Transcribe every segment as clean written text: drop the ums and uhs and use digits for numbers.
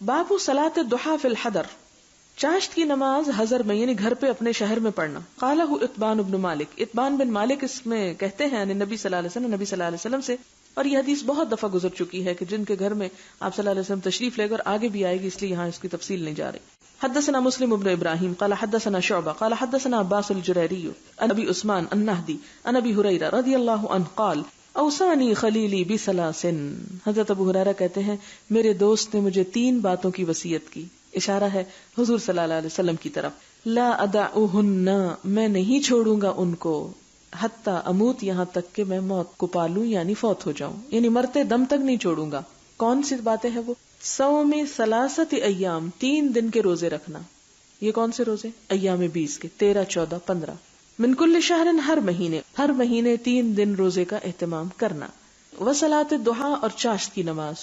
باب صلاۃ الضحیٰ فی الحضر، چاشت کی نماز حضر میں یعنی گھر پہ اپنے شہر میں پڑھنا. قالہ اتبان بن مالک، اتبان بن مالک اس میں کہتے ہیں نبی صلی اللہ علیہ وسلم، نبی صلی اللہ علیہ وسلم سے، اور یہ حدیث بہت دفعہ گزر چکی ہے کہ جن کے گھر میں آپ صلی اللہ علیہ وسلم تشریف لے کر آگے بھی آئے گی، اس لیے یہاں اس کی تفصیل نہیں جا رہی. حدثنا مسلم بن ابراہیم قال حدثنا شعبہ قال حدثنا عباس الجریری عن ابی عثمان النہدی عن ابی ہریرہ رضی اللہ عنہ قال اوصانی خلیلی بثلاث. حضرت ابو ہریرہ کہتے ہیں میرے دوست نے مجھے 3 باتوں کی وصیت کی، اشارہ ہے حضور صلی اللہ علیہ وسلم کی طرف. لا ادعوہن، میں نہیں چھوڑوں گا ان کو، حتی اموت، یہاں تک کہ میں موت کو پالوں یعنی فوت ہو جاؤں، یعنی مرتے دم تک نہیں چھوڑوں گا. کون سی باتیں ہیں وہ؟ صوم 3 ایام، 3 دن کے روزے رکھنا. یہ کون سے روزے؟ ایام 20 کے، 13، 14، 15. من کل شہر، ہر مہینے 3 دن روزے کا اہتمام کرنا. وصلاۃ الضحیٰ، اور چاشت کی نماز.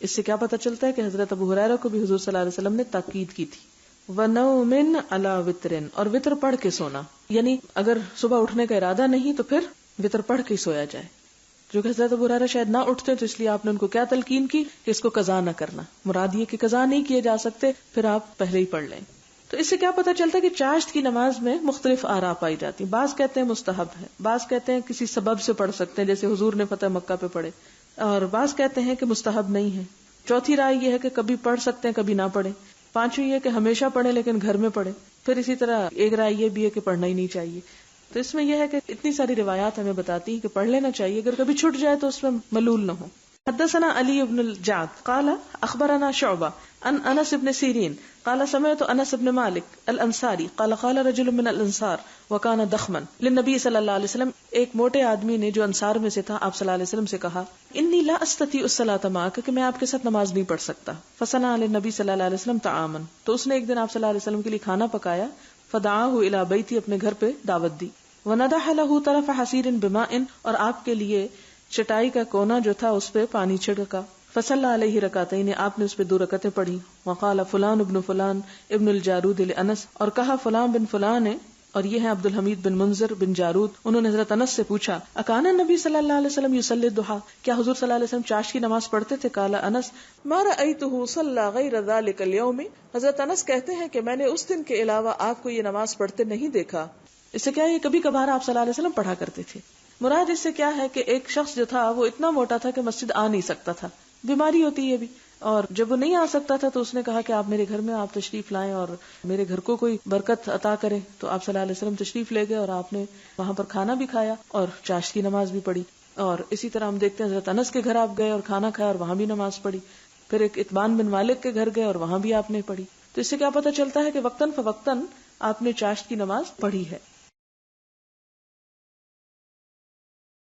اس سے کیا پتہ چلتا ہے کہ حضرت ابو ہریرہ کو بھی حضور صلی اللہ علیہ وسلم نے تاکید کی تھی. ونوم علی وتر، اور وتر پڑھ کے سونا، یعنی اگر صبح اٹھنے کا ارادہ نہیں تو پھر وتر پڑھ کے سویا جائے. جو کہ حضرت ابو ہریرہ شاید نہ اٹھتے تو اس لیے آپ نے ان کو کیا تلقین کی کہ اس کو قضا نہ کرنا. مراد یہ کہ قضا نہیں کیے جا سکتے، پھر آپ پہلے ہی پڑھ لیں. تو اس سے کیا پتہ چلتا ہے کہ چاشت کی نماز میں مختلف آراء پائی جاتی ہیں. بعض کہتے ہیں مستحب ہے، بعض کہتے ہیں کسی سبب سے پڑھ سکتے ہیں جیسے حضور نے فتح مکہ پہ پڑھے، اور بعض کہتے ہیں کہ مستحب نہیں ہے. چوتھی رائے یہ ہے کہ کبھی پڑھ سکتے ہیں کبھی نہ پڑھیں. پانچویں یہ کہ ہمیشہ پڑھیں لیکن گھر میں پڑھیں. پھر اسی طرح ایک رائے یہ بھی ہے کہ پڑھنا ہی نہیں چاہیے. تو اس میں یہ ہے کہ اتنی ساری روایات ہمیں بتاتی ہیں کہ پڑھ لینا چاہیے، اگر کبھی چھٹ جائے تو اس میں ملول نہ ہو. حدثنا علی بن الجعد قال اخبرنا شعبہ عن انس بن سیرین قال سمعت انس بن مالک الانصاری قال قال رجل من الانصار وكان ضخما للنبي صلی اللہ علیہ وسلم. ایک موٹے آدمی نے جو انصار میں سے تھا آپ صلی اللہ علیہ وسلم سے کہا انی لا استطيع الصلاة معك، کہ میں آپ کے ساتھ نماز نہیں پڑھ سکتا. فصنع للنبي صلی اللہ علیہ وسلم طعاما، تو اس نے ایک دن آپ صلی اللہ علیہ وسلم کے لیے کھانا پکایا. فدعاه الى بیتی، اپنے گھر پہ دعوت دی. وندح له طرف حصیر بماء، اور آپ کے لیے چٹائی کا کونا جو تھا اس پہ پانی چھڑکا. فصلی علیہ رکعتین، آپ نے اس پہ 2 رکعتیں پڑھی. وقال فلان ابن فلان ابن الجارود لانس، اور کہا فلان بن فلان ہے، اور یہ ہے عبد الحمید بن منذر بن جارود. انہوں نے حضرت انس سے پوچھا اکان النبی صلی اللہ علیہ وسلم یصلی الضحیٰ، کیا حضور صلی اللہ علیہ وسلم چاشت کی نماز پڑھتے تھے؟ قال انس ما رأیتہ صلی غیر ذلک اليوم، حضرت انس کہتے ہیں کہ میں نے اس دن کے علاوہ آپ کو یہ نماز پڑھتے نہیں دیکھا. اس سے کیا یہ کبھی کبھار آپ صلی اللہ علیہ وسلم پڑھا کرتے تھے. مراد اس سے کیا ہے کہ ایک شخص جو تھا وہ اتنا موٹا تھا کہ مسجد آ نہیں سکتا تھا، بیماری ہوتی ہے بھی، اور جب وہ نہیں آ سکتا تھا تو اس نے کہا کہ آپ میرے گھر میں آپ تشریف لائیں اور میرے گھر کو کوئی برکت عطا کرے. تو آپ صلی اللہ علیہ وسلم تشریف لے گئے اور آپ نے وہاں پر کھانا بھی کھایا اور چاشت کی نماز بھی پڑھی. اور اسی طرح ہم دیکھتے ہیں حضرت انس کے گھر آپ گئے اور کھانا کھایا اور وہاں بھی نماز پڑھی. پھر ایک اتبان بن مالک کے گھر گئے اور وہاں بھی آپ نے پڑھی. تو اس سے کیا پتہ چلتا ہے کہ وقتاً فوقتاً آپ نے چاشت کی نماز پڑھی ہے.